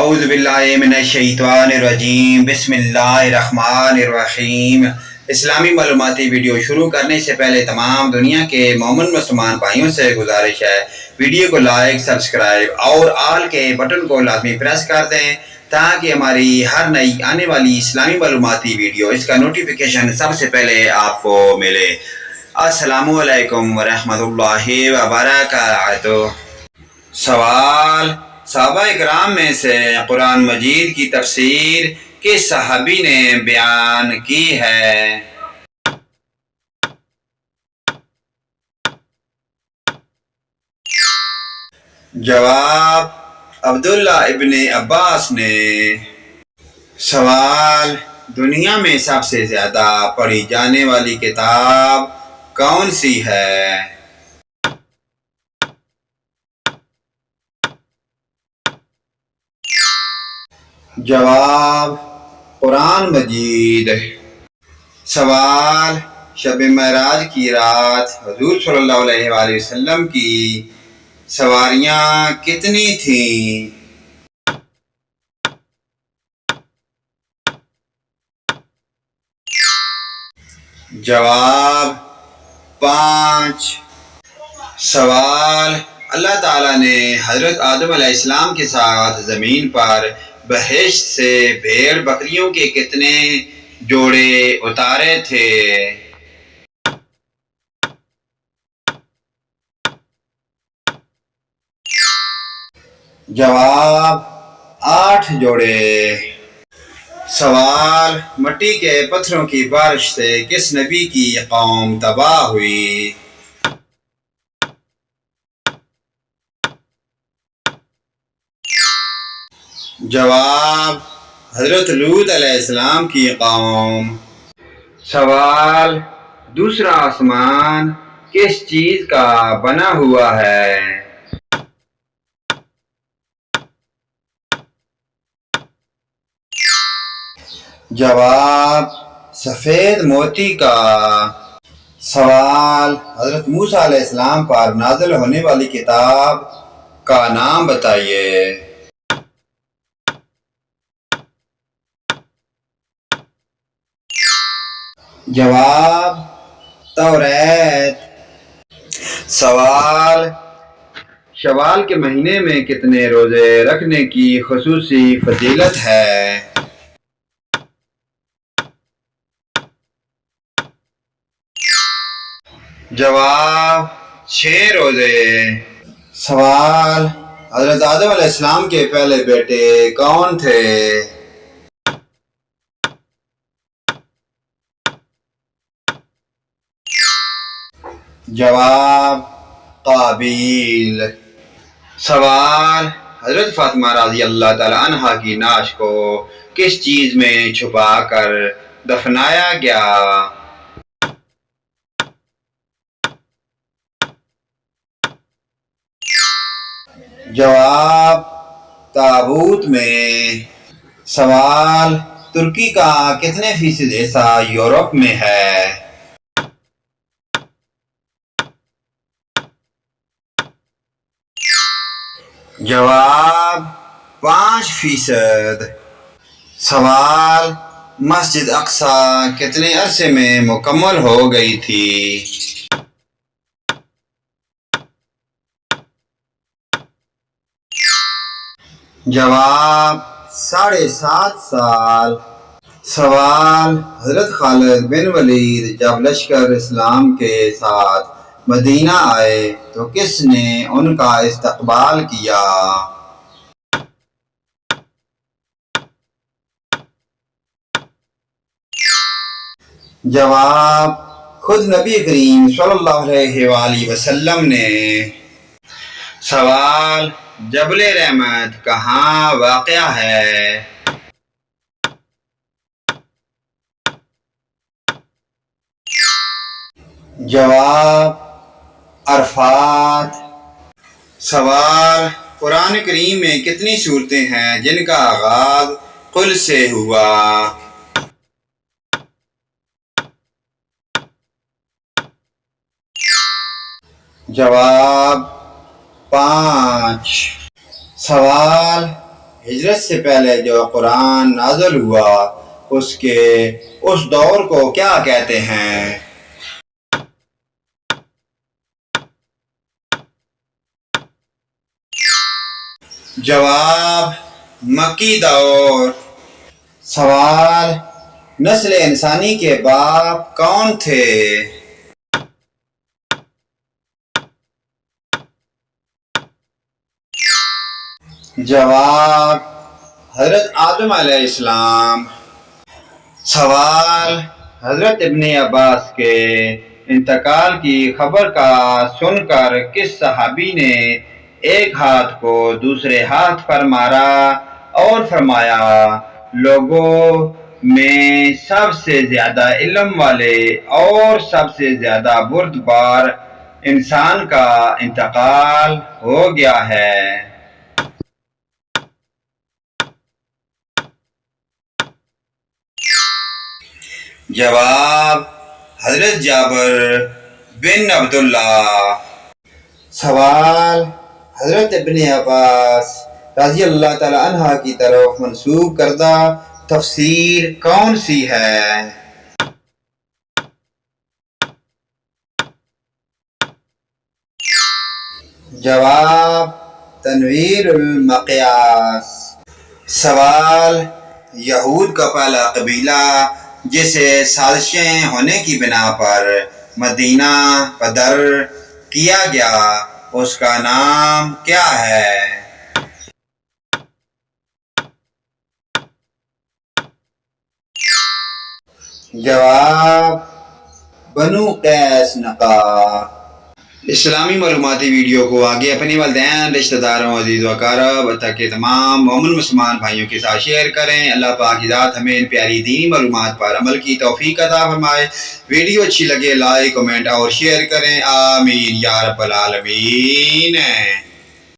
اعوذ باللہ من الشیطان الرجیم بسم اللہ الرحمن الرحیم۔ اسلامی معلوماتی ویڈیو شروع کرنے سے پہلے تمام دنیا کے مومن مسلمان بھائیوں سے گزارش ہے ویڈیو کو لائک، سبسکرائب اور آل کے بٹن کو لازمی پریس کر دیں تاکہ ہماری ہر نئی آنے والی اسلامی معلوماتی ویڈیو اس کا نوٹیفیکیشن سب سے پہلے آپ کو ملے۔ السلام علیکم ورحمۃ اللہ وبرکاتہ۔ سوال: صحابہ اکرام میں سے قرآن مجید کی تفسیر کس صحابی نے بیان کی ہے؟ جواب: عبداللہ ابن عباس نے۔ سوال: دنیا میں سب سے زیادہ پڑھی جانے والی کتاب کون سی ہے؟ جواب: قرآن مجید۔ سوال: شب معراج کی رات حضور صلی اللہ علیہ وآلہ وسلم کی سواریاں کتنی تھیں؟ جواب: 5۔ سوال: اللہ تعالیٰ نے حضرت آدم علیہ السلام کے ساتھ زمین پر بہشت سے بھیڑ بکریوں کے کتنے جوڑے اتارے تھے؟ جواب: 8 جوڑے۔ سوال: مٹی کے پتھروں کی بارش سے کس نبی کی قوم تباہ ہوئی؟ جواب: حضرت لوط علیہ السلام کی قوم۔ سوال: دوسرا آسمان کس چیز کا بنا ہوا ہے؟ جواب: سفید موتی کا۔ سوال: حضرت موسیٰ علیہ السلام پر نازل ہونے والی کتاب کا نام بتائیے۔ جواب: توریت۔ سوال: شوال کے مہینے میں کتنے روزے رکھنے کی خصوصی فضیلت ہے؟ جواب: 6 روزے۔ سوال: حضرت آدم علیہ السلام کے پہلے بیٹے کون تھے؟ جواب: قابیل۔ سوال: حضرت فاطمہ رضی اللہ تعالی عنہا کی نعش کو کس چیز میں چھپا کر دفنایا گیا؟ جواب: تابوت میں۔ سوال: ترکی کا کتنے فیصد حصہ یورپ میں ہے؟ جواب: 5%۔ سوال: مسجد اقصی کتنے عرصے میں مکمل ہو گئی تھی؟ جواب: 7.5 سال۔ سوال: حضرت خالد بن ولید جب لشکر اسلام کے ساتھ مدینہ آئے تو کس نے ان کا استقبال کیا؟ جواب: خود نبی کریم صلی اللہ علیہ وآلہ وسلم نے۔ سوال: جبل رحمت کہاں واقع ہے؟ جواب: عرفات۔ سوال: قرآن کریم میں کتنی صورتیں ہیں جن کا آغاز قل سے ہوا؟ جواب: 5۔ سوال: ہجرت سے پہلے جو قرآن نازل ہوا اس دور کو کیا کہتے ہیں؟ جواب: مکی دور۔ سوال: نسل انسانی کے باپ کون تھے؟ جواب: حضرت آدم علیہ السلام۔ سوال: حضرت ابن عباس کے انتقال کی خبر کا سن کر کس صحابی نے ایک ہاتھ کو دوسرے ہاتھ پر مارا اور فرمایا، لوگوں میں سب سے زیادہ علم والے اور سب سے زیادہ بردبار انسان کا انتقال ہو گیا ہے؟ جواب: حضرت جابر بن عبداللہ۔ سوال: حضرت ابن عباس رضی اللہ تعالی عنہ کی طرف منسوب کردہ تفسیر کون سی ہے؟ جواب: تنویر المقیاس۔ سوال: یہود کا پہلا قبیلہ جسے سازشیں ہونے کی بنا پر مدینہ بدر کیا گیا، اس کا نام کیا ہے؟ جواب: بنو قیس نقا۔ اسلامی معلوماتی ویڈیو کو آگے اپنے والدین، رشتہ داروں، عزیز و اقارب تک کے تمام مومن مسلمان بھائیوں کے ساتھ شیئر کریں۔ اللہ پاک کی ذات ہمیں ان پیاری دینی معلومات پر عمل کی توفیق عطا فرمائے۔ ویڈیو اچھی لگے لائک، کمنٹ اور شیئر کریں۔ آمین یا رب العالمین۔